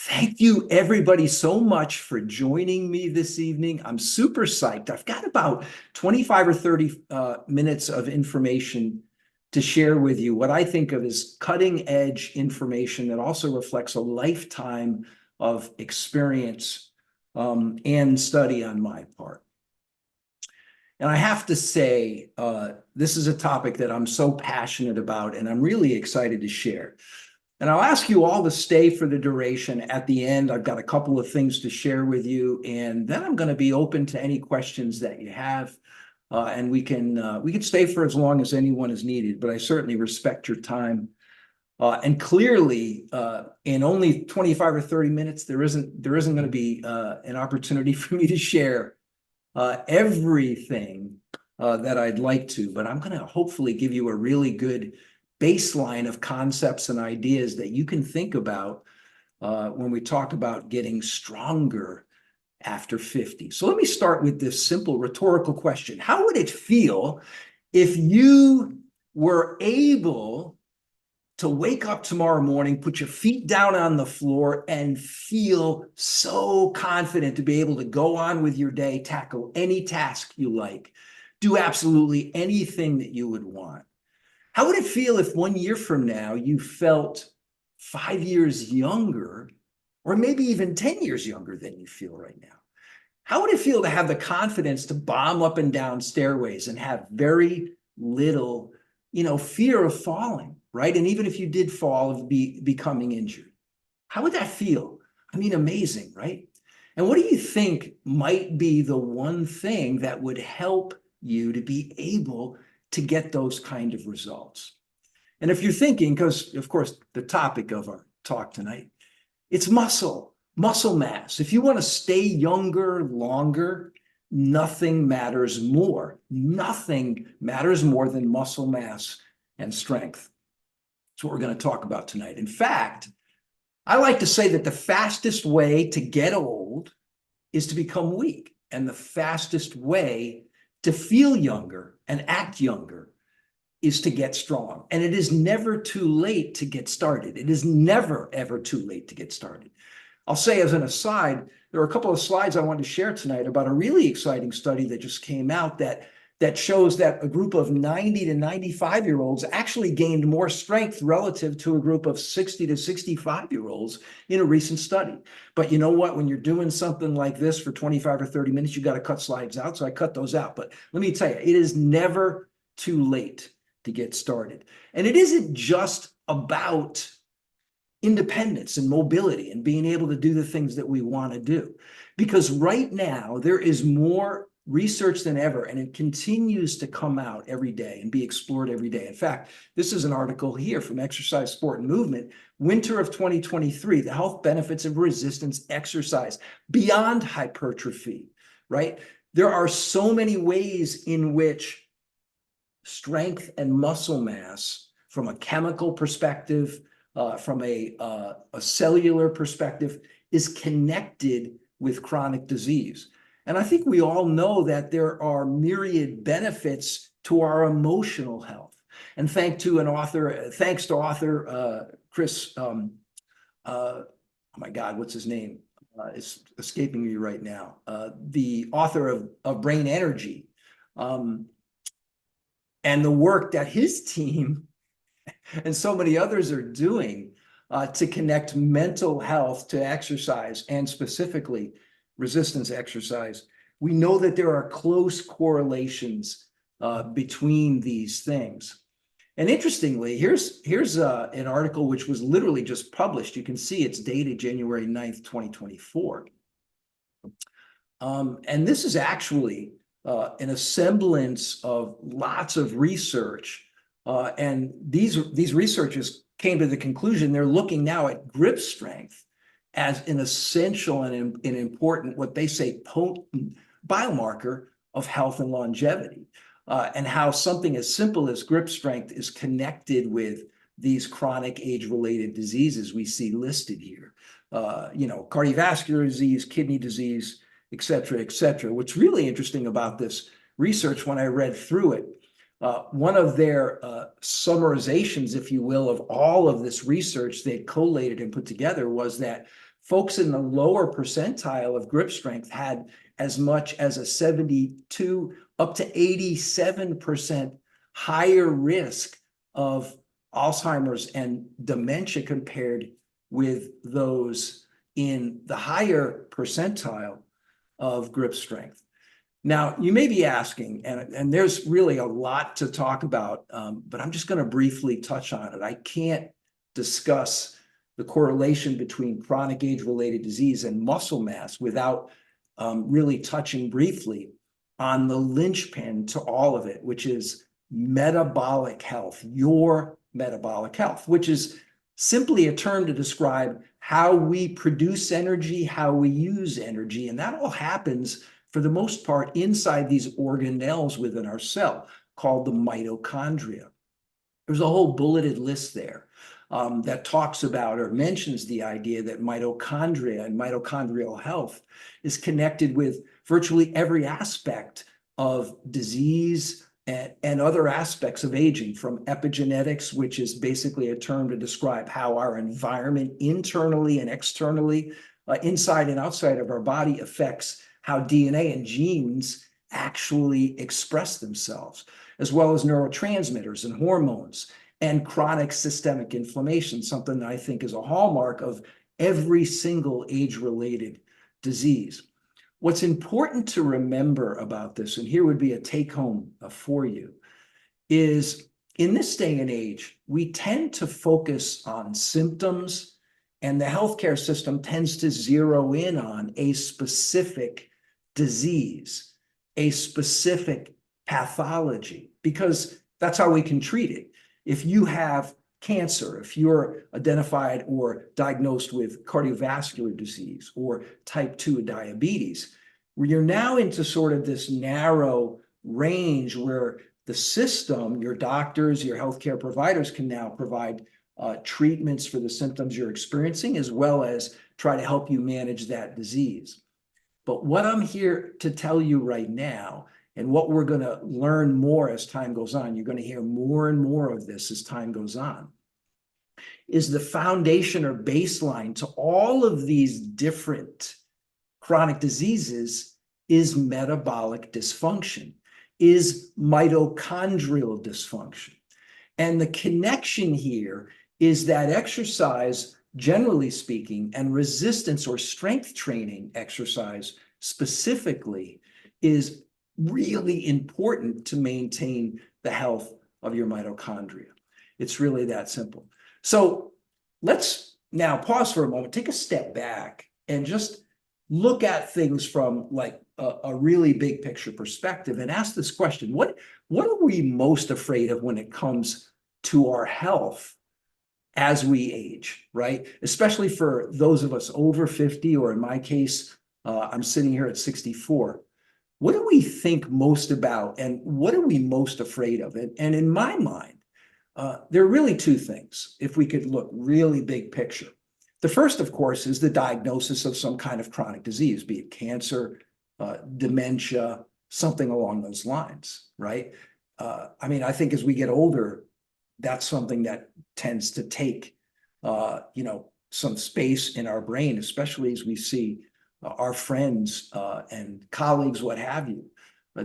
Thank you, everybody, so much for joining me this evening. I'm super psyched. I've got about 25 or 30 minutes of information to share with you, what I think of as cutting edge information that also reflects a lifetime of experience and study on my part. And I have to say, this is a topic that I'm so passionate about and I'm really excited to share. And I'll ask you all to stay for the duration. At the end, I've got a couple of things to share with you, and then I'm going to be open to any questions that you have. And we can stay for as long as anyone is needed, but I certainly respect your time. And clearly, in only 25 or 30 minutes, there isn't going to be an opportunity for me to share everything that I'd like to, but I'm going to hopefully give you a really good baseline of concepts and ideas that you can think about when we talk about getting stronger after 50. So let me start with this simple rhetorical question. How would it feel if you were able to wake up tomorrow morning, put your feet down on the floor, and feel so confident to be able to go on with your day, tackle any task you like, do absolutely anything that you would want? How would it feel if 1 year from now you felt 5 years younger, or maybe even 10 years younger than you feel right now? How would it feel to have the confidence to bomb up and down stairways and have very little, fear of falling, right? And even if you did fall, of becoming injured. How would that feel? I mean, amazing, right? And what do you think might be the one thing that would help you to be able to get those kind of results? And if you're thinking, because of course, the topic of our talk tonight, it's muscle mass. If you want to stay younger longer, nothing matters more. Nothing matters more than muscle mass and strength. That's what we're going to talk about tonight. In fact, I like to say that the fastest way to get old is to become weak. And the fastest way to feel younger and act younger is to get strong. And it is never too late to get started. It is never, ever too late to get started. I'll say as an aside, there are a couple of slides I wanted to share tonight about a really exciting study that just came out that shows that a group of 90 to 95-year-olds actually gained more strength relative to a group of 60 to 65-year-olds in a recent study. But you know what? When you're doing something like this for 25 or 30 minutes, you got to cut slides out. So I cut those out. But let me tell you, it is never too late to get started. And it isn't just about independence and mobility and being able to do the things that we want to do. Because right now, there is more research than ever, and it continues to come out every day and be explored every day. In fact, this is an article here from Exercise, Sport, and Movement, winter of 2023, the health benefits of resistance exercise beyond hypertrophy, right? There are so many ways in which strength and muscle mass, from a chemical perspective, from a cellular perspective, is connected with chronic disease. And I think we all know that there are myriad benefits to our emotional health. And thanks to author Chris, oh my God, what's his name? It's escaping me right now. The author of Brain Energy, and the work that his team and so many others are doing to connect mental health to exercise, and specifically resistance exercise. We know that there are close correlations between these things. And interestingly, here's an article which was literally just published. You can see it's dated January 9th, 2024. And this is actually an assemblance of lots of research. And these researchers came to the conclusion they're looking now at grip strength as an essential and important, what they say, potent biomarker of health and longevity, and how something as simple as grip strength is connected with these chronic age-related diseases we see listed here. Cardiovascular disease, kidney disease, et cetera, et cetera. What's really interesting about this research, when I read through it, one of their summarizations, if you will, of all of this research they collated and put together was that folks in the lower percentile of grip strength had as much as a 72 up to 87% higher risk of Alzheimer's and dementia compared with those in the higher percentile of grip strength. Now, you may be asking, and there's really a lot to talk about, but I'm just going to briefly touch on it. I can't discuss the correlation between chronic age-related disease and muscle mass without really touching briefly on the linchpin to all of it, which is metabolic health, your metabolic health, which is simply a term to describe how we produce energy, how we use energy, and that all happens for the most part inside these organelles within our cell called the mitochondria. There's a whole bulleted list there that talks about or mentions the idea that mitochondria and mitochondrial health is connected with virtually every aspect of disease and other aspects of aging, from epigenetics, which is basically a term to describe how our environment internally and externally, inside and outside of our body, affects how DNA and genes actually express themselves, as well as neurotransmitters and hormones and chronic systemic inflammation, something that I think is a hallmark of every single age-related disease. What's important to remember about this, and here would be a take-home for you, is in this day and age, we tend to focus on symptoms, and the healthcare system tends to zero in on a specific disease, a specific pathology, because that's how we can treat it. If you have cancer, if you're identified or diagnosed with cardiovascular disease or type 2 diabetes, where you're now into sort of this narrow range where the system, your doctors, your healthcare providers can now provide treatments for the symptoms you're experiencing, as well as try to help you manage that disease. But what I'm here to tell you right now, and what we're going to learn more as time goes on, you're going to hear more and more of this as time goes on, is the foundation or baseline to all of these different chronic diseases is metabolic dysfunction, is mitochondrial dysfunction. And the connection here is that exercise, generally speaking, and resistance or strength training exercise specifically, is really important to maintain the health of your mitochondria. It's really that simple. So let's now pause for a moment, take a step back, and just look at things from like a really big picture perspective and ask this question: what are we most afraid of when it comes to our health as we age, right? Especially for those of us over 50, or in my case, I'm sitting here at 64. What do we think most about, and what are we most afraid of? And in my mind, there are really two things, if we could look really big picture. The first, of course, is the diagnosis of some kind of chronic disease, be it cancer, dementia, something along those lines, right? I mean, I think as we get older, that's something that tends to take, some space in our brain, especially as we see our friends and colleagues, what have you,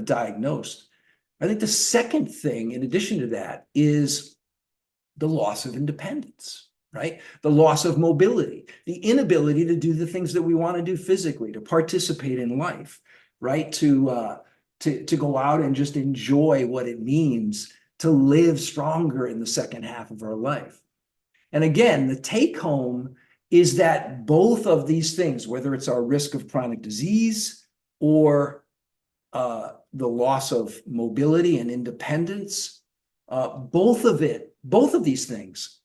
diagnosed. I think the second thing, in addition to that, is the loss of independence, right? The loss of mobility, the inability to do the things that we want to do physically, to participate in life, right? To go out and just enjoy what it means to live stronger in the second half of our life. And again, the take home is that both of these things, whether it's our risk of chronic disease or the loss of mobility and independence, both of these things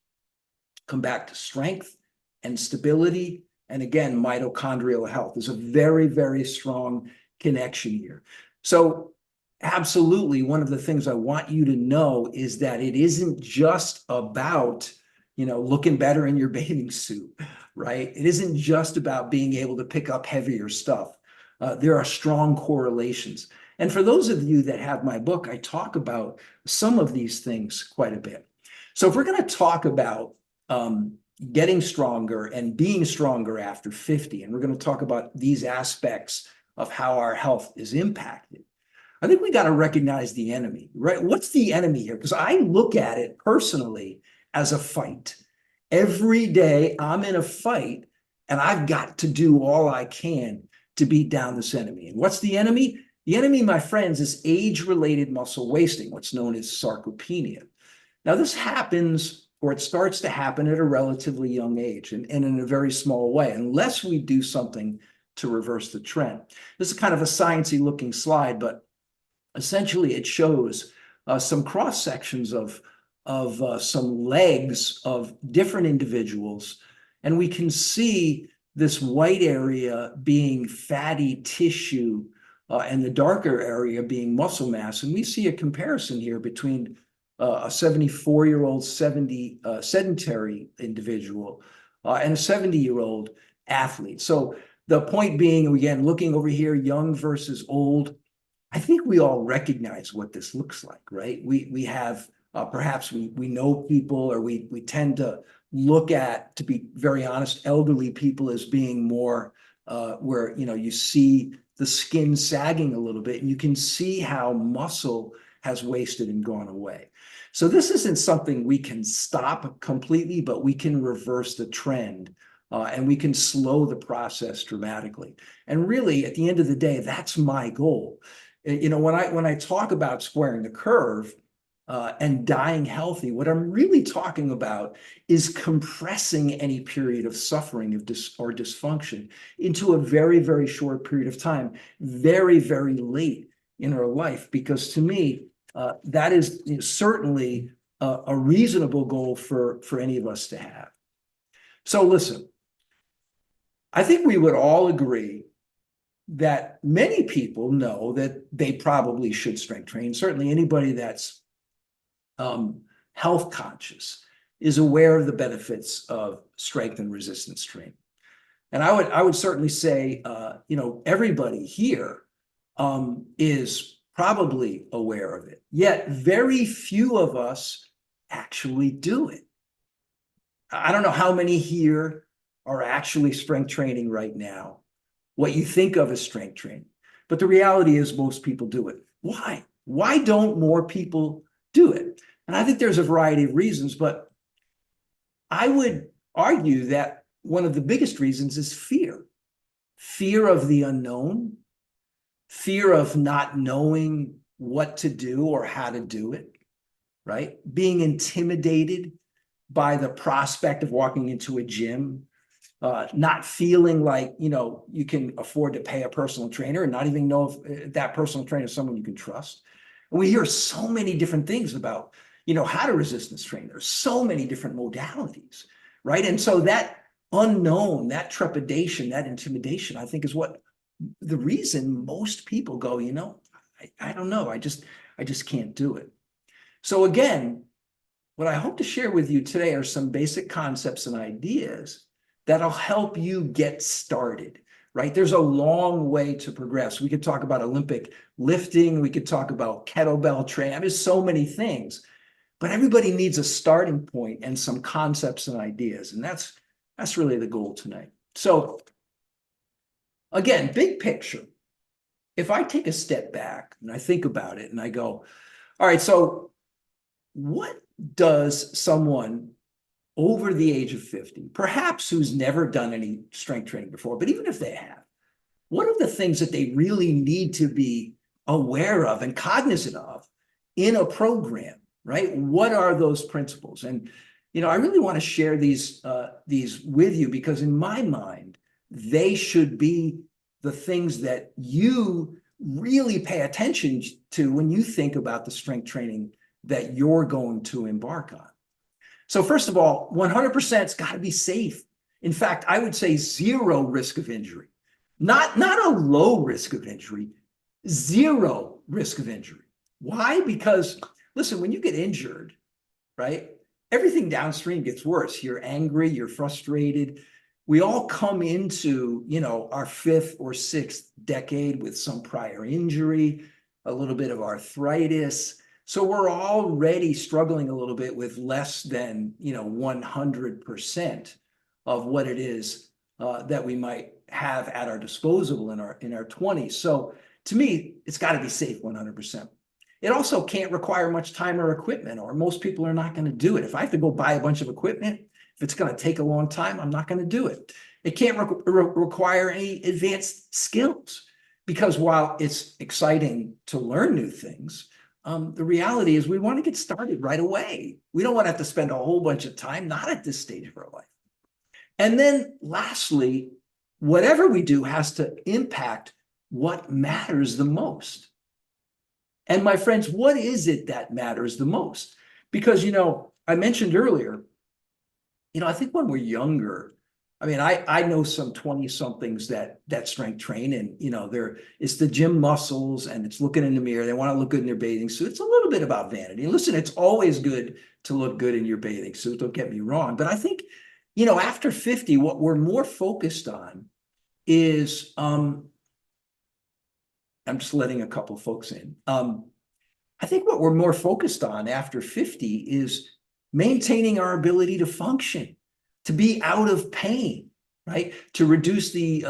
come back to strength and stability. And again, mitochondrial health is a very, very strong connection here. So absolutely, one of the things I want you to know is that it isn't just about, looking better in your bathing suit, right? It isn't just about being able to pick up heavier stuff. There are strong correlations. And for those of you that have my book, I talk about some of these things quite a bit. So if we're going to talk about getting stronger and being stronger after 50. And we're going to talk about these aspects of how our health is impacted. I think we got to recognize the enemy, right? What's the enemy here? Because I look at it personally as a fight. Every day I'm in a fight and I've got to do all I can to beat down this enemy. And what's the enemy? The enemy, my friends, is age-related muscle wasting, what's known as sarcopenia. Now, this happens, or it starts to happen at a relatively young age and in a very small way, unless we do something to reverse the trend. This is kind of a sciencey looking slide, but essentially it shows some cross sections of some legs of different individuals, and we can see this white area being fatty tissue and the darker area being muscle mass. And we see a comparison here between a 74-year-old sedentary individual and a 70-year-old athlete. So the point being, again, looking over here, young versus old, I think we all recognize what this looks like, right? We have perhaps we know people, or we tend to look at, to be very honest, elderly people as being more where you see the skin sagging a little bit, and you can see how muscle has wasted and gone away. So this isn't something we can stop completely, but we can reverse the trend. And we can slow the process dramatically. And really, at the end of the day, that's my goal. When I talk about squaring the curve and dying healthy, what I'm really talking about is compressing any period of suffering or dysfunction into a very, very short period of time, very, very late in our life. Because to me, that is certainly a reasonable goal for any of us to have. So listen, I think we would all agree that many people know that they probably should strength train. Certainly anybody that's health conscious is aware of the benefits of strength and resistance training. And I would certainly say, everybody here is probably aware of it, yet very few of us actually do it. I don't know how many here are actually strength training right now, what you think of as strength training. But the reality is most people do it. Why? Why don't more people do it? And I think there's a variety of reasons, but I would argue that one of the biggest reasons is fear. Fear of the unknown, fear of not knowing what to do or how to do it, right? Being intimidated by the prospect of walking into a gym, not feeling like, you can afford to pay a personal trainer and not even know if that personal trainer is someone you can trust. And we hear so many different things about, how to resistance train. There's so many different modalities, right? And so that unknown, that trepidation, that intimidation, I think is what the reason most people go, I don't know. I just can't do it. So again, what I hope to share with you today are some basic concepts and ideas that'll help you get started, right? There's a long way to progress. We could talk about Olympic lifting. We could talk about kettlebell training. There's so many things, but everybody needs a starting point and some concepts and ideas. And that's really the goal tonight. So again, big picture. If I take a step back and I think about it and I go, all right, so what does someone over the age of 50, perhaps who's never done any strength training before, but even if they have, what are the things that they really need to be aware of and cognizant of in a program, right? What are those principles? And, I really want to share these with you because in my mind, they should be the things that you really pay attention to when you think about the strength training that you're going to embark on. So first of all, 100% it's got to be safe. In fact, I would say zero risk of injury, not a low risk of injury, zero risk of injury. Why? Because listen, when you get injured, right, everything downstream gets worse. You're angry, you're frustrated. We all come into, our fifth or sixth decade with some prior injury, a little bit of arthritis. So we're already struggling a little bit with less than, 100% of what it is that we might have at our disposal in our 20s. So to me, it's got to be safe 100%. It also can't require much time or equipment, or most people are not going to do it. If I have to go buy a bunch of equipment, if it's going to take a long time, I'm not going to do it. It can't require any advanced skills, because while it's exciting to learn new things, the reality is we want to get started right away. We don't want to have to spend a whole bunch of time, not at this stage of our life. And then lastly, whatever we do has to impact what matters the most. And my friends, what is it that matters the most? Because, I mentioned earlier, I think when we're younger, I mean, I know some 20-somethings that strength train, and it's the gym muscles, and it's looking in the mirror. They want to look good in their bathing suit. It's a little bit about vanity. And listen, it's always good to look good in your bathing suit. Don't get me wrong. But I think, after 50, what we're more focused on is, I'm just letting a couple folks in. I think what we're more focused on after 50 is maintaining our ability to function, to be out of pain, right? To reduce the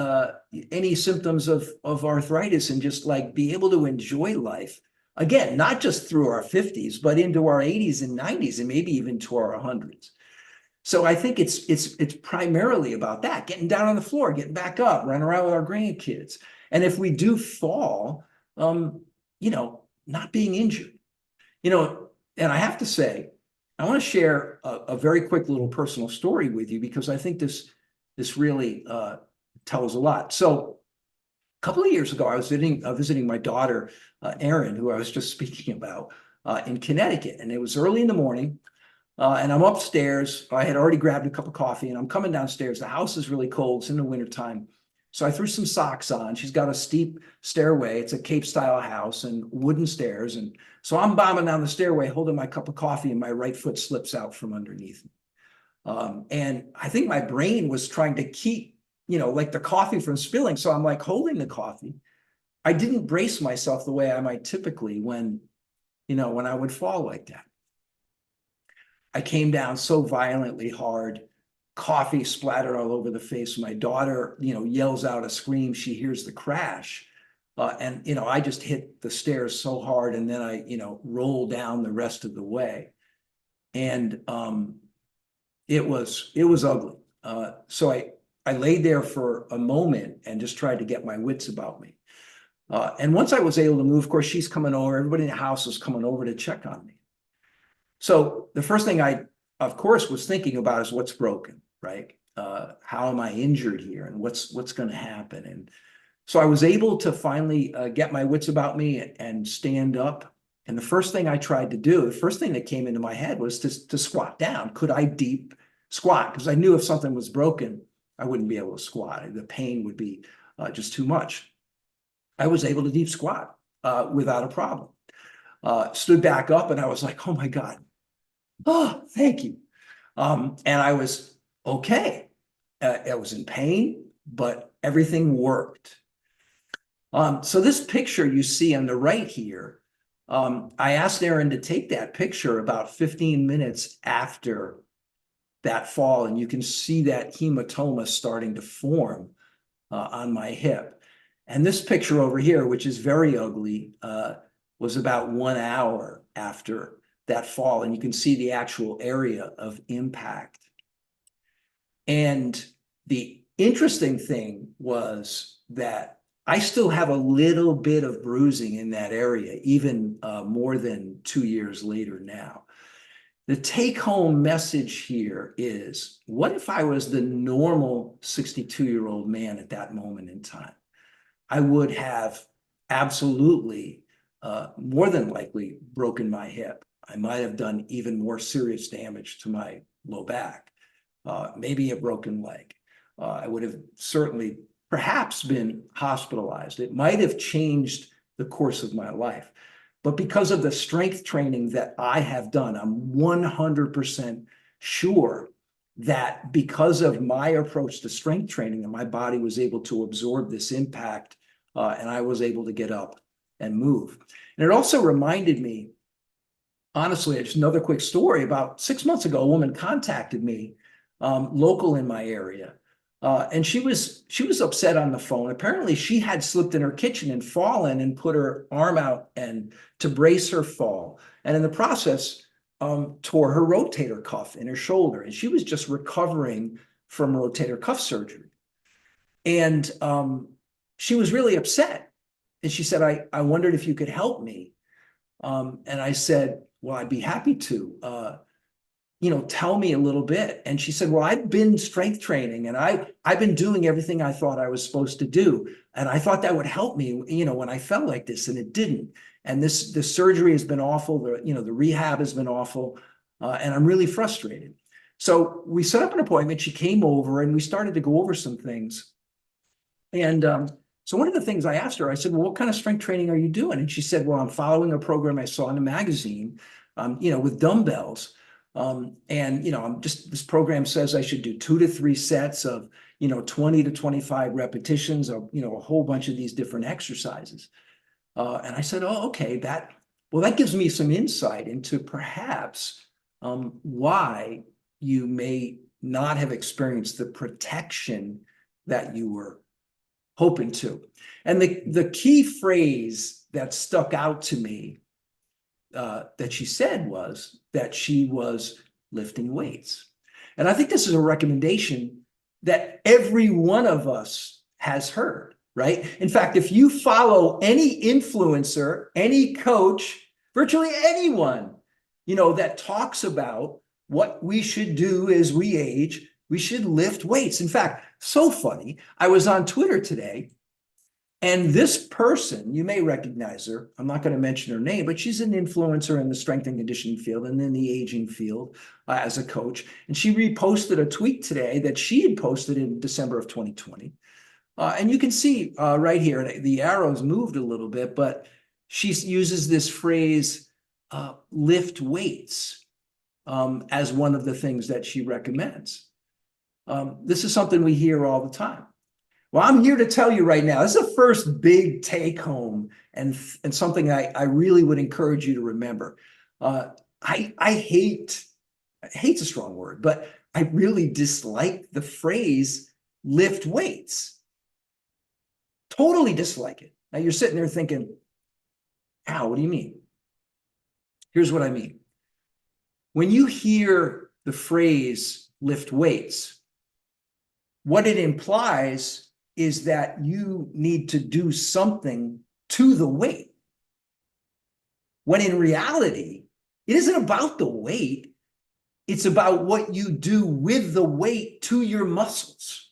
any symptoms of arthritis, and just like be able to enjoy life again, not just through our 50s, but into our 80s and 90s, and maybe even to our 100s. So I think it's primarily about that, getting down on the floor, getting back up, running around with our grandkids. And if we do fall, not being injured, and I have to say, I want to share a very quick little personal story with you, because I think this really tells a lot. So a couple of years ago, I was visiting my daughter, Erin, who I was just speaking about, in Connecticut. And it was early in the morning, and I'm upstairs. I had already grabbed a cup of coffee, and I'm coming downstairs. The house is really cold. It's in the wintertime. So I threw some socks on. She's got a steep stairway. It's a Cape-style house and wooden stairs. And so I'm bombing down the stairway, holding my cup of coffee, and my right foot slips out from underneath me. And I think my brain was trying to keep, like the coffee from spilling. So I'm like holding the coffee. I didn't brace myself the way I might typically when I would fall like that. I came down so violently hard. Coffee splattered all over the face. My daughter, yells out a scream. She hears the crash. And I just hit the stairs so hard, and then I, rolled down the rest of the way. And it was ugly. So I laid there for a moment and just tried to get my wits about me. And once I was able to move, of course, she's coming over. Everybody in the house was coming over to check on me. So the first thing I, of course, was thinking about is what's broken, right? How am I injured here, and what's going to happen? And so I was able to finally get my wits about me and stand up. And the first thing I tried to do, the first thing that came into my head was to squat down. Could I deep squat? Because I knew if something was broken, I wouldn't be able to squat. The pain would be just too much. I was able to deep squat without a problem. Stood back up, and I was like, oh my God. Oh, thank you. And I was okay. I was in pain, but everything worked. So this picture you see on the right here, I asked Erin to take that picture about 15 minutes after that fall, and you can see that hematoma starting to form on my hip. And this picture over here, which is very ugly, was about 1 hour after that fall, and you can see the actual area of impact. And the interesting thing was that I still have a little bit of bruising in that area, even more than 2 years later now. The take-home message here is, what if I was the normal 62-year-old man at that moment in time? I would have absolutely, more than likely, broken my hip. I might have done even more serious damage to my low back, maybe a broken leg. I would have certainly perhaps been hospitalized. It might have changed the course of my life. But because of the strength training that I have done, I'm 100% sure that because of my approach to strength training, that my body was able to absorb this impact, and I was able to get up and move. And it also reminded me honestly, just another quick story. About 6 months ago, a woman contacted me, local in my area. And she was upset on the phone. Apparently, she had slipped in her kitchen and fallen and put her arm out and to brace her fall. And in the process, tore her rotator cuff in her shoulder. And she was just recovering from rotator cuff surgery. And she was really upset. And she said, I wondered if you could help me. And I said, well, I'd be happy to. Tell me a little bit. And she said, well, I've been strength training and I've been doing everything I thought I was supposed to do. And I thought that would help me, when I felt like this, and it didn't. And the surgery has been awful. The rehab has been awful. And I'm really frustrated. So we set up an appointment. She came over and we started to go over some things. And so one of the things I asked her, I said, well, what kind of strength training are you doing? And she said, well, I'm following a program I saw in a magazine, with dumbbells. This program says I should do 2 to 3 sets of, 20 to 25 repetitions of, a whole bunch of these different exercises. And I said, oh, okay, that gives me some insight into perhaps why you may not have experienced the protection that you were hoping to. And the key phrase that stuck out to me that she said was that she was lifting weights. And I think this is a recommendation that every one of us has heard, right? In fact, if you follow any influencer, any coach, virtually anyone, that talks about what we should do as we age, we should lift weights. In fact, so funny, I was on Twitter today, and this person, you may recognize her. I'm not going to mention her name, but she's an influencer in the strength and conditioning field and in the aging field as a coach. And she reposted a tweet today that she had posted in December of 2020. And you can see right here, the arrows moved a little bit, but she uses this phrase, lift weights, as one of the things that she recommends. This is something we hear all the time. Well, I'm here to tell you right now, this is the first big take home and something I really would encourage you to remember. I hate's a strong word, but I really dislike the phrase lift weights. Totally dislike it. Now you're sitting there thinking, Al, what do you mean? Here's what I mean. When you hear the phrase lift weights, what it implies is that you need to do something to the weight. When in reality, it isn't about the weight. It's about what you do with the weight to your muscles.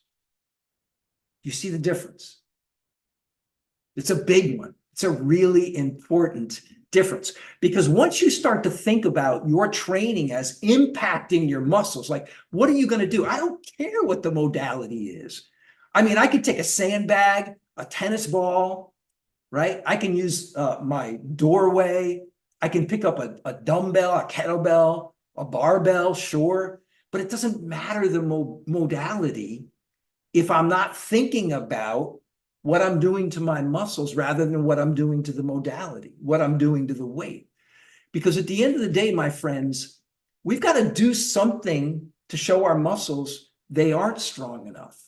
You see the difference? It's a big one. It's a really important difference, because once you start to think about your training as impacting your muscles, like, what are you going to do? I don't care what the modality is. I mean, I could take a sandbag, a tennis ball, right? I can use my doorway. I can pick up a dumbbell, a kettlebell, a barbell, sure. But it doesn't matter the modality if I'm not thinking about what I'm doing to my muscles rather than what I'm doing to the modality, what I'm doing to the weight. Because at the end of the day, my friends, we've got to do something to show our muscles they aren't strong enough,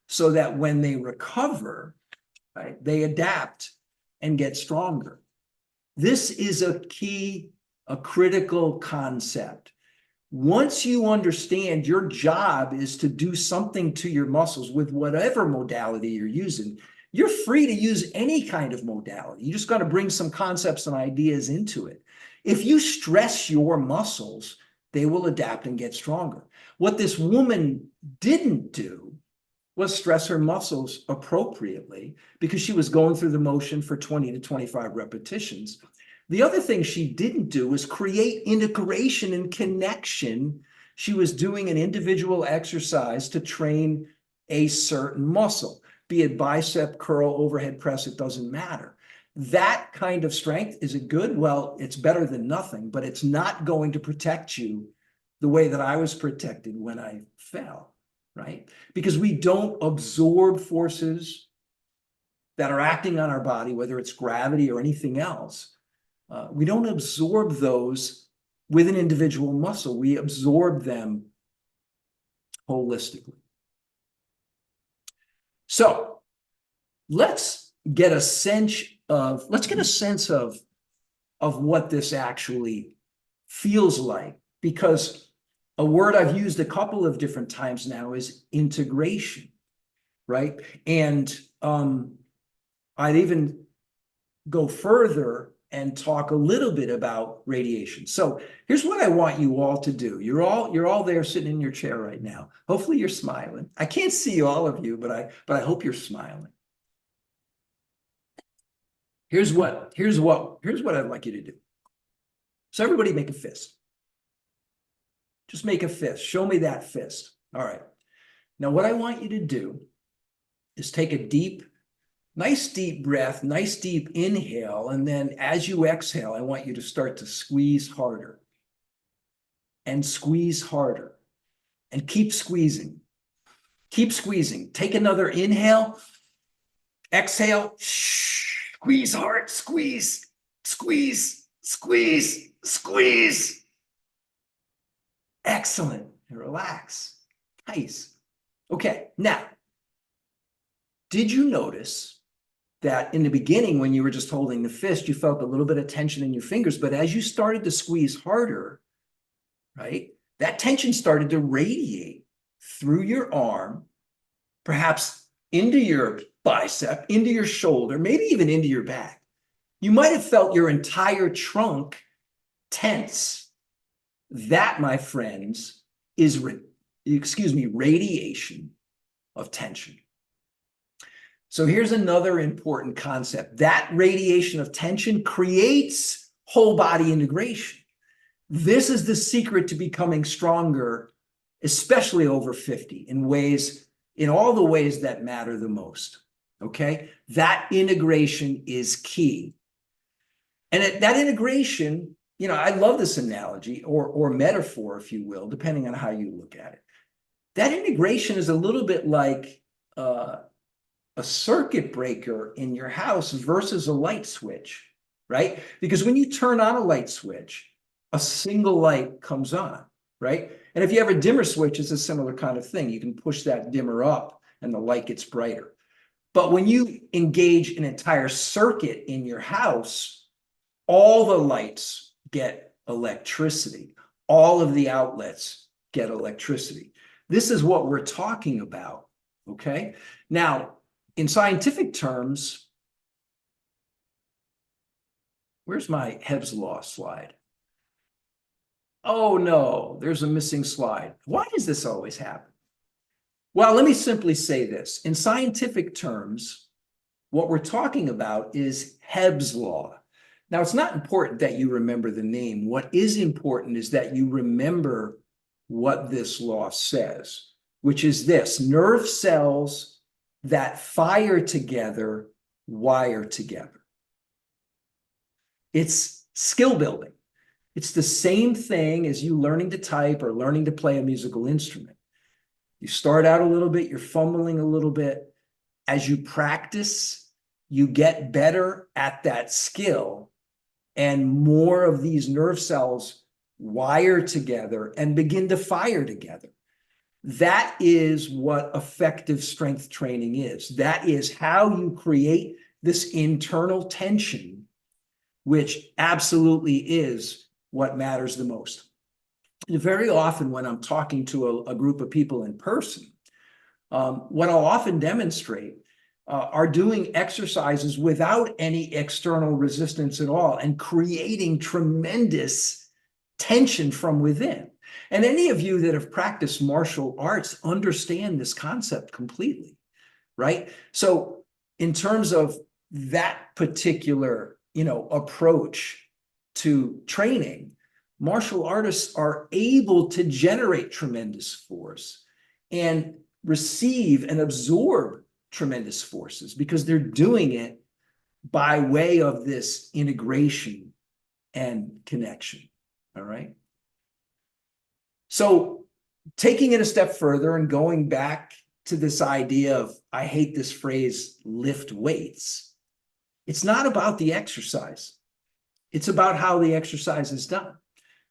so that when they recover, right, they adapt and get stronger. This is a critical concept. Once you understand your job is to do something to your muscles with whatever modality you're using, you're free to use any kind of modality. You just got to bring some concepts and ideas into it. If you stress your muscles, they will adapt and get stronger. What this woman didn't do was stress her muscles appropriately, because she was going through the motion for 20 to 25 repetitions. The other thing she didn't do was create integration and connection. She was doing an individual exercise to train a certain muscle, be it bicep, curl, overhead press, it doesn't matter. That kind of strength, is it good? Well, it's better than nothing, but it's not going to protect you the way that I was protected when I fell. Right? Because we don't absorb forces that are acting on our body, whether it's gravity or anything else. We don't absorb those with an individual muscle. We absorb them holistically. So let's get a sense of what this actually feels like, because a word I've used a couple of different times now is integration, right? And I'd even go further and talk a little bit about radiation. So here's what I want you all to do. You're all there sitting in your chair right now. Hopefully you're smiling. I can't see all of you, but I hope you're smiling. Here's what I'd like you to do. So everybody make a fist. Just make a fist. Show me that fist. All right. Now what I want you to do is take a nice deep breath, nice deep inhale, and then as you exhale, I want you to start to squeeze harder and squeeze harder and keep squeezing. Keep squeezing. Take another inhale, exhale, squeeze hard, squeeze, squeeze, squeeze, squeeze. Excellent. And relax. Nice. Okay, now, did you notice that in the beginning, when you were just holding the fist, you felt a little bit of tension in your fingers, but as you started to squeeze harder, right, that tension started to radiate through your arm, perhaps into your bicep, into your shoulder, maybe even into your back. You might have felt your entire trunk tense. That, my friends, is radiation of tension. So here's another important concept. That radiation of tension creates whole body integration. This is the secret to becoming stronger, especially over 50, in all the ways that matter the most. Okay? That integration is key. And that integration, I love this analogy or metaphor, if you will, depending on how you look at it. That integration is a little bit like a circuit breaker in your house versus a light switch, right? Because when you turn on a light switch, a single light comes on, right? And if you have a dimmer switch, it's a similar kind of thing. You can push that dimmer up and the light gets brighter. But when you engage an entire circuit in your house, all the lights get electricity. All of the outlets get electricity. This is what we're talking about, okay? Now, in scientific terms, where's my Hebb's law slide? Oh no, there's a missing slide. Why does this always happen? Well, let me simply say this. In scientific terms, what we're talking about is Hebb's law. Now, it's not important that you remember the name. What is important is that you remember what this law says, which is this: nerve cells that fire together wire together. It's skill building. It's the same thing as you learning to type or learning to play a musical instrument. You start out a little bit, you're fumbling a little bit. As you practice, you get better at that skill, and more of these nerve cells wire together and begin to fire together. That is what effective strength training is. That is how you create this internal tension, which absolutely is what matters the most. And very often when I'm talking to a group of people in person, what I'll often demonstrate are doing exercises without any external resistance at all and creating tremendous tension from within. And any of you that have practiced martial arts understand this concept completely, right? So in terms of that particular, approach to training, martial artists are able to generate tremendous force and receive and absorb tremendous forces because they're doing it by way of this integration and connection, all right? So taking it a step further and going back to this idea of, I hate this phrase, lift weights. It's not about the exercise. It's about how the exercise is done.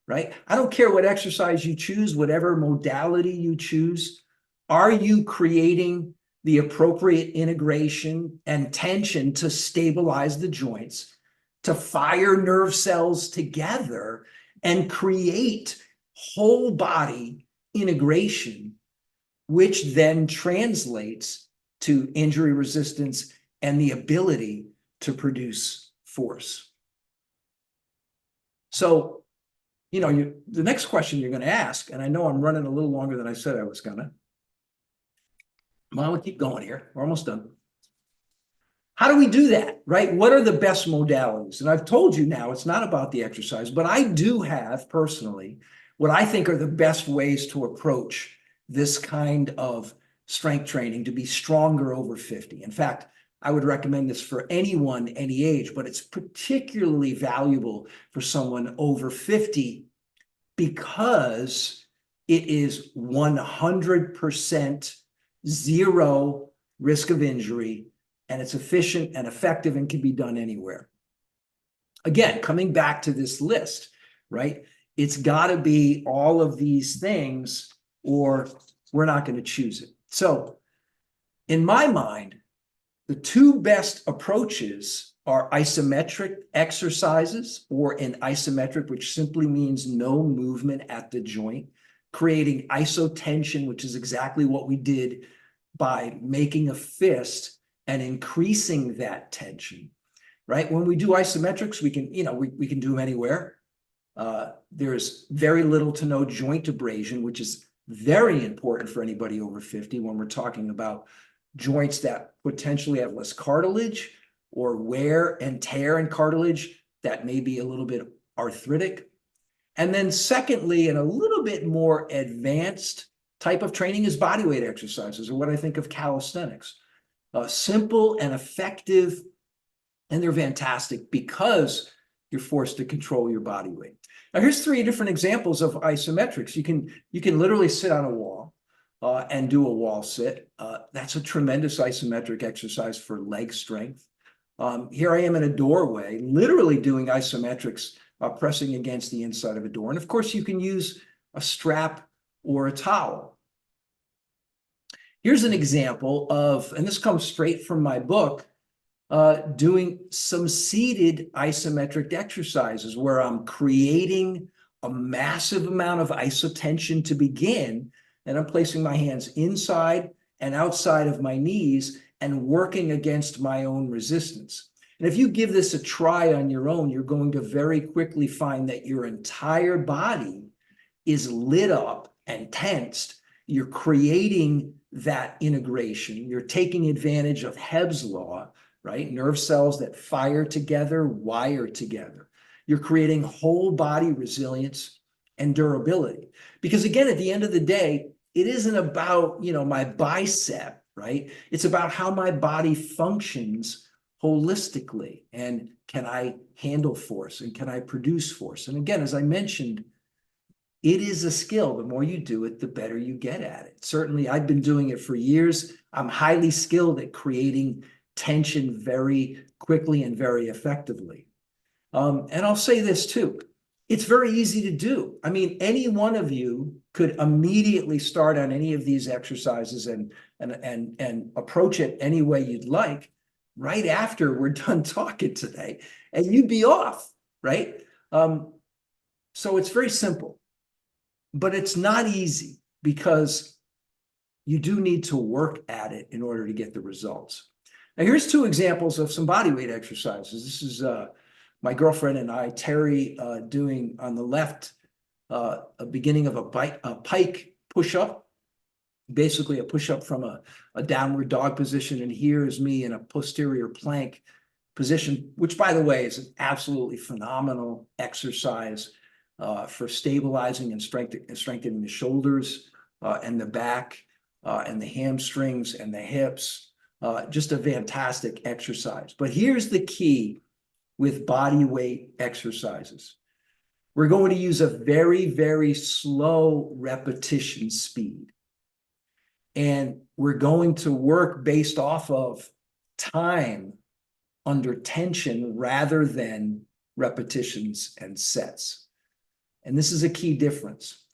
right? I don't care what exercise you choose, whatever modality you choose. Are you creating the appropriate integration and tension to stabilize the joints, to fire nerve cells together and create whole body integration, which then translates to injury resistance and the ability to produce force? So, the next question you're going to ask, and I know I'm running a little longer than I said I was going to. Well, we'll keep going here. We're almost done. How do we do that, right? What are the best modalities? And I've told you now, it's not about the exercise, but I do have personally what I think are the best ways to approach this kind of strength training to be stronger over 50. In fact, I would recommend this for anyone, any age, but it's particularly valuable for someone over 50 because it is 100% zero risk of injury, and it's efficient and effective and can be done anywhere. Again, coming back to this list, right? It's got to be all of these things or we're not going to choose it. So in my mind, the two best approaches are isometric exercises, or an isometric, which simply means no movement at the joint, creating isotension, which is exactly what we did by making a fist and increasing that tension, right? When we do isometrics, we can, we can do them anywhere. There's very little to no joint abrasion, which is very important for anybody over 50 when we're talking about joints that potentially have less cartilage or wear and tear in cartilage that may be a little bit arthritic. And then secondly, and a little bit more advanced type of training is bodyweight exercises, or what I think of calisthenics. Simple and effective, and they're fantastic because you're forced to control your body weight. Now, here's 3 different examples of isometrics. You can literally sit on a wall and do a wall sit. That's a tremendous isometric exercise for leg strength. Here I am in a doorway, literally doing isometrics, pressing against the inside of a door. And of course, you can use a strap or a towel. Here's an example of, and this comes straight from my book, doing some seated isometric exercises where I'm creating a massive amount of isotension to begin, and I'm placing my hands inside and outside of my knees and working against my own resistance. And if you give this a try on your own, you're going to very quickly find that your entire body is lit up and tensed. You're creating that integration. You're taking advantage of Hebb's law, right? Nerve cells that fire together, wire together. You're creating whole body resilience and durability. Because again, at the end of the day, it isn't about, my bicep, right? It's about how my body functions holistically, and can I handle force, and can I produce force? And again, as I mentioned, it is a skill. The more you do it, the better you get at it. Certainly, I've been doing it for years. I'm highly skilled at creating tension very quickly and very effectively. And I'll say this too. It's very easy to do. I mean, any one of you could immediately start on any of these exercises and approach it any way you'd like right after we're done talking today, and you'd be off, right? So it's very simple, but it's not easy because you do need to work at it in order to get the results. Now, here's 2 examples of some bodyweight exercises. This is my girlfriend and I, Terry, doing on the left a beginning of a pike push-up, basically a push-up from a downward dog position. And here is me in a posterior plank position, which, by the way, is an absolutely phenomenal exercise for stabilizing and strengthening the shoulders and the back and the hamstrings and the hips. Just a fantastic exercise. But here's the key with body weight exercises. We're going to use a very, very slow repetition speed. And we're going to work based off of time under tension rather than repetitions and sets. And this is a key difference.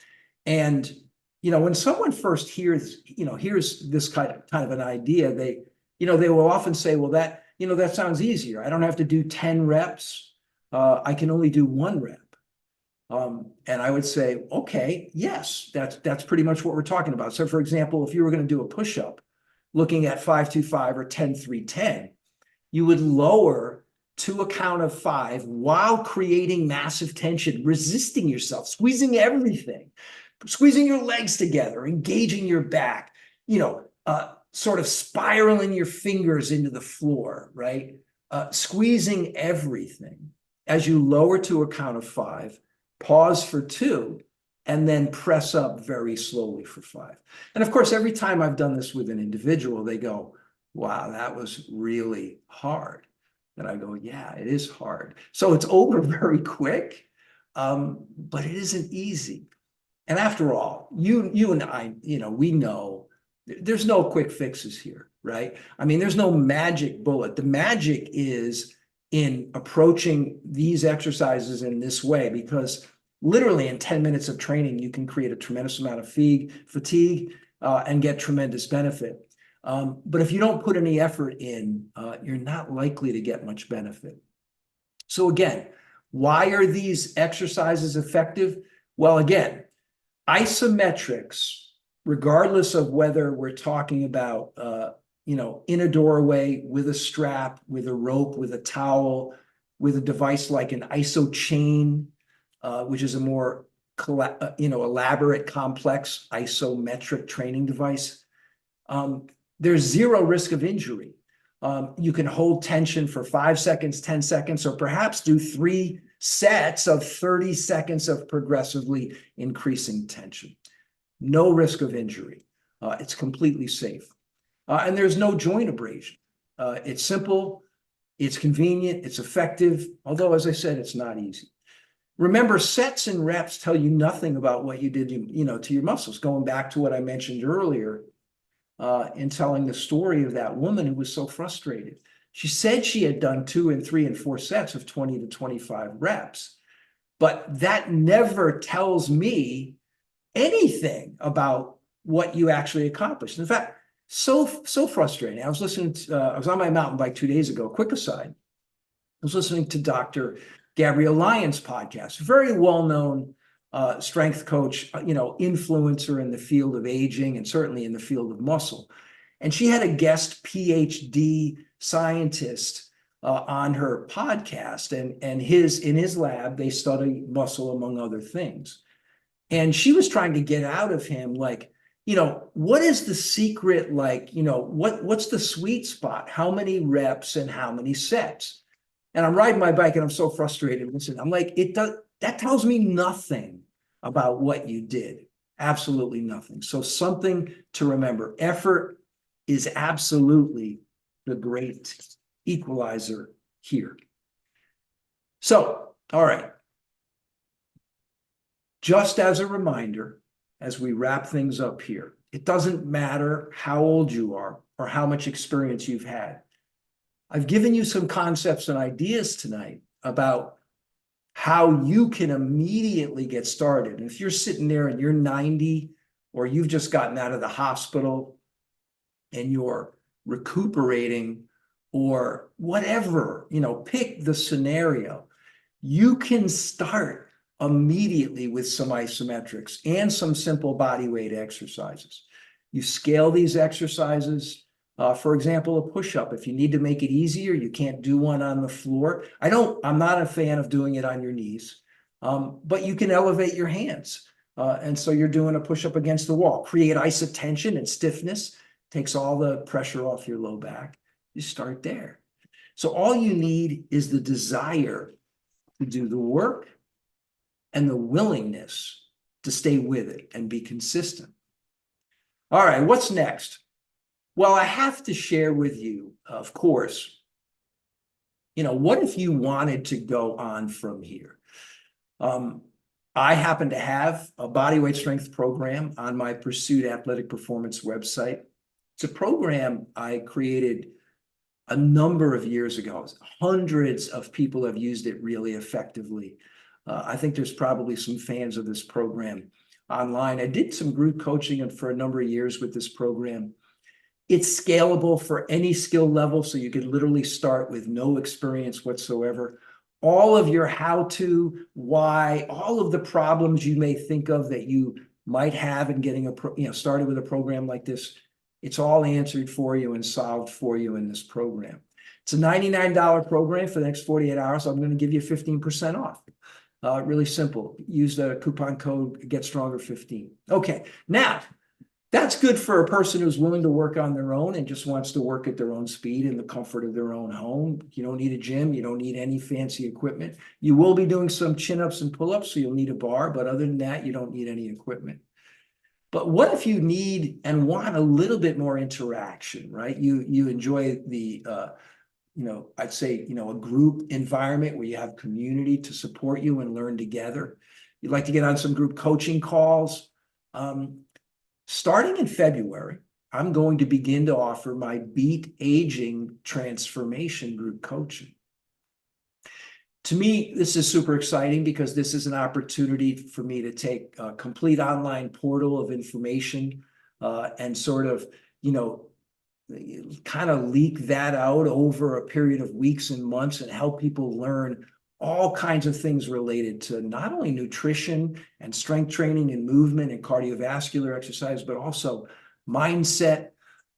And, when someone first hears this kind of an idea, they will often say, well, that sounds easier. I don't have to do 10 reps. I can only do 1 rep. And I would say, okay, yes, that's pretty much what we're talking about. So for example, if you were going to do a push-up, looking at 5-2-5 or 10-3-10, you would lower to a count of 5 while creating massive tension, resisting yourself, squeezing everything, squeezing your legs together, engaging your back, sort of spiraling your fingers into the floor, right? Squeezing everything. As you lower to a count of 5, pause for 2, and then press up very slowly for 5. And of course, every time I've done this with an individual, they go, wow, that was really hard. And I go, yeah, it is hard. So it's over very quick, but it isn't easy. And after all, you and I, we know there's no quick fixes here, right? I mean, there's no magic bullet. The magic is in approaching these exercises in this way, because literally in 10 minutes of training, you can create a tremendous amount of fatigue and get tremendous benefit. But if you don't put any effort in, you're not likely to get much benefit. So again, why are these exercises effective? Well, again, isometrics, regardless of whether we're talking about, in a doorway with a strap, with a rope, with a towel, with a device like an iso chain, which is a more elaborate, complex isometric training device. There's zero risk of injury. You can hold tension for 5 seconds, 10 seconds, or perhaps do 3 sets of 30 seconds of progressively increasing tension. No risk of injury. It's completely safe. And there's no joint abrasion. It's simple, it's convenient, it's effective, although, as I said, it's not easy. Remember, sets and reps tell you nothing about what you did, to your muscles. Going back to what I mentioned earlier, in telling the story of that woman who was so frustrated. She said she had done 2 and 3 and 4 sets of 20 to 25 reps, but that never tells me anything about what you actually accomplished. In fact, so frustrating. I was on my mountain bike 2 days ago. Quick aside, I was listening to Dr. Gabrielle Lyons' podcast, very well-known strength coach, influencer in the field of aging and certainly in the field of muscle. And she had a guest PhD scientist on her podcast, and in his lab, they study muscle among other things. And she was trying to get out of him, like, what is the secret? Like, what's the sweet spot? How many reps and how many sets? And I'm riding my bike and I'm so frustrated. Listen, I'm like, that tells me nothing about what you did. Absolutely nothing. So something to remember. Effort is absolutely the great equalizer here. So, all right. Just as a reminder, as we wrap things up here, it doesn't matter how old you are or how much experience you've had. I've given you some concepts and ideas tonight about how you can immediately get started. And if you're sitting there and you're 90, or you've just gotten out of the hospital and you're recuperating, or whatever, pick the scenario, you can start immediately with some isometrics and some simple body weight exercises. You scale these exercises. For example, a push-up. If you need to make it easier, you can't do one on the floor. I'm not a fan of doing it on your knees, but you can elevate your hands. And so you're doing a push-up against the wall. Create isotension and stiffness, takes all the pressure off your low back. You start there. So all you need is the desire to do the work and the willingness to stay with it and be consistent. All right, what's next? Well, I have to share with you, of course, what if you wanted to go on from here? I happen to have a bodyweight strength program on my Pursuit Athletic Performance website. It's a program I created a number of years ago. Hundreds of people have used it really effectively. I think there's probably some fans of this program online. I did some group coaching for a number of years with this program. It's scalable for any skill level, so you could literally start with no experience whatsoever. All of your how to, why, all of the problems you may think of that you might have in getting started with a program like this, it's all answered for you and solved for you in this program. It's a $99 program for the next 48 hours. So I'm going to give you 15% off. Really simple. Use the coupon code GetStronger15. Okay, now that's good for a person who's willing to work on their own and just wants to work at their own speed in the comfort of their own home. You don't need a gym. You don't need any fancy equipment. You will be doing some chin-ups and pull-ups, so you'll need a bar. But other than that, you don't need any equipment. But what if you need and want a little bit more interaction, right? You enjoy the I'd say, a group environment where you have community to support you and learn together. You'd like to get on some group coaching calls. Starting in February, I'm going to begin to offer my Beat Aging Transformation group coaching. To me, this is super exciting because this is an opportunity for me to take a complete online portal of information and sort of, kind of leak that out over a period of weeks and months and help people learn all kinds of things related to not only nutrition and strength training and movement and cardiovascular exercise, but also mindset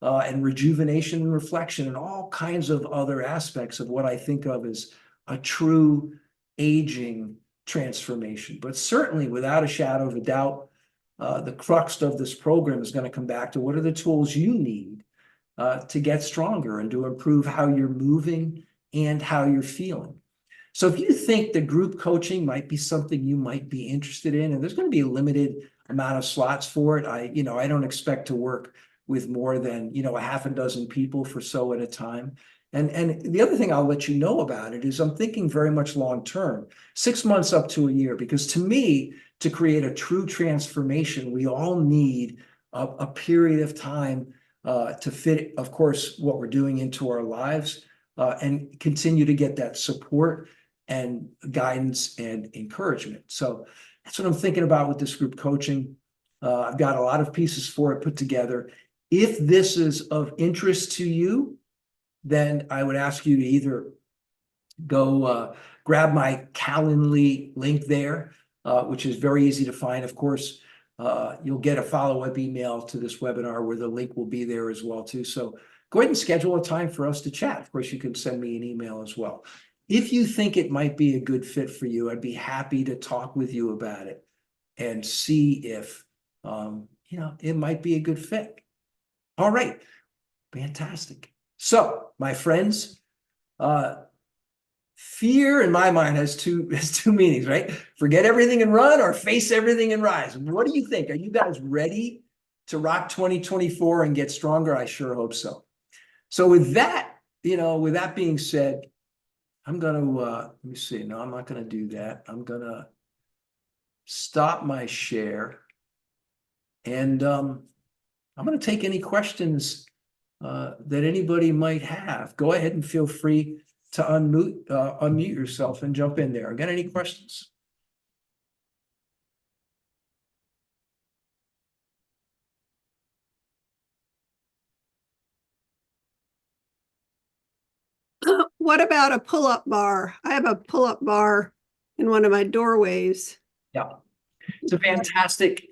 and rejuvenation and reflection and all kinds of other aspects of what I think of as a true aging transformation. But certainly, without a shadow of a doubt, the crux of this program is going to come back to what are the tools you need to get stronger and to improve how you're moving and how you're feeling. So if you think the group coaching might be something you might be interested in, and there's going to be a limited amount of slots for it, I don't expect to work with more than, a half a dozen people for so at a time. And the other thing I'll let you know about it is I'm thinking very much long term, 6 months up to a year, because to me, to create a true transformation, we all need a period of time to fit, of course, what we're doing into our lives and continue to get that support and guidance and encouragement. So that's what I'm thinking about with this group coaching. I've got a lot of pieces for it put together. If this is of interest to you, then I would ask you to either go grab my Calendly link there, which is very easy to find. Of course, you'll get a follow-up email to this webinar where the link will be there as well too. So go ahead and schedule a time for us to chat. Of course, you can send me an email as well. If you think it might be a good fit for you, I'd be happy to talk with you about it and see if it might be a good fit. All right, fantastic. So, my friends, fear in my mind has two meanings, right? Forget everything and run, or face everything and rise. What do you think? Are you guys ready to rock 2024 and get stronger? I sure hope so. So with that being said, I'm going to, let me see. No, I'm not going to do that. I'm going to stop my share. And I'm going to take any questions that anybody might have. Go ahead and feel free to unmute yourself and jump in there. Got any questions? What about a pull-up bar? I have a pull-up bar in one of my doorways. Yeah, it's a fantastic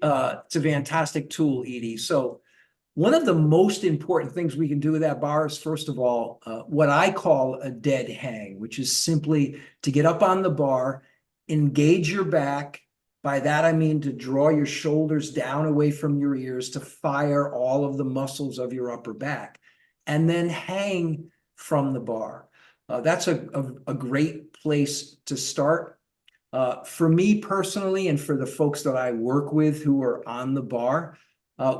tool, Edie. So one of the most important things we can do with that bar is, first of all, what I call a dead hang, which is simply to get up on the bar, engage your back. By that, I mean to draw your shoulders down away from your ears to fire all of the muscles of your upper back, and then hang from the bar. That's a great place to start. For me personally, and for the folks that I work with who are on the bar,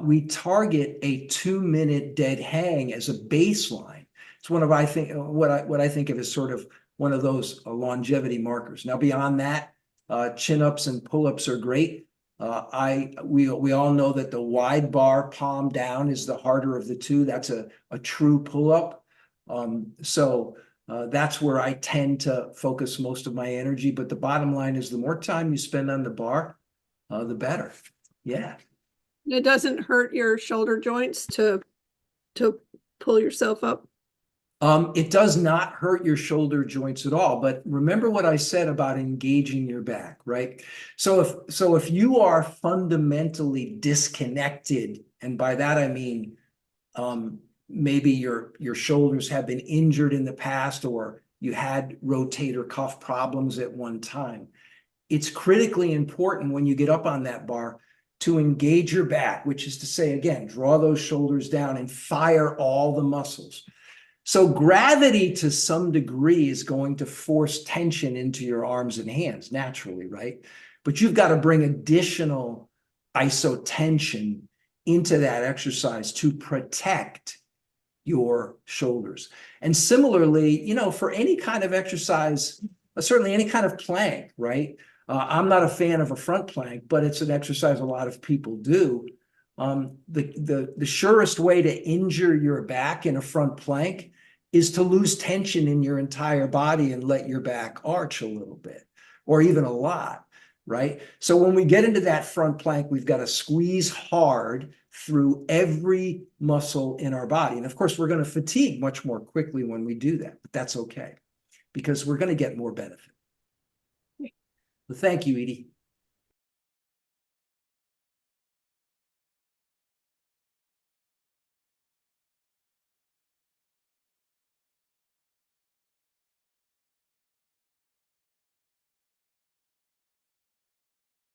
we target a 2-minute dead hang as a baseline. It's one of what I think of as sort of one of those longevity markers. Now, beyond that, chin-ups and pull-ups are great. We all know that the wide bar, palm down, is the harder of the two. That's a true pull-up. So That's where I tend to focus most of my energy. But the bottom line is the more time you spend on the bar, the better. Yeah. It doesn't hurt your shoulder joints to pull yourself up. It does not hurt your shoulder joints at all. But remember what I said about engaging your back, right? So if you are fundamentally disconnected, and by that I mean maybe your shoulders have been injured in the past, or you had rotator cuff problems at one time, it's critically important when you get up on that bar to engage your back, which is to say, again, draw those shoulders down and fire all the muscles. So gravity to some degree is going to force tension into your arms and hands naturally, right? But you've got to bring additional isotension into that exercise to protect your shoulders. And similarly, you know, for any kind of exercise, certainly any kind of plank, right? I'm not a fan of a front plank, but it's an exercise a lot of people do. The surest way to injure your back in a front plank is to lose tension in your entire body and let your back arch a little bit, or even a lot, right? So when we get into that front plank, we've got to squeeze hard through every muscle in our body. And of course, we're going to fatigue much more quickly when we do that, but that's okay because we're going to get more benefit. Well, thank you, Edie.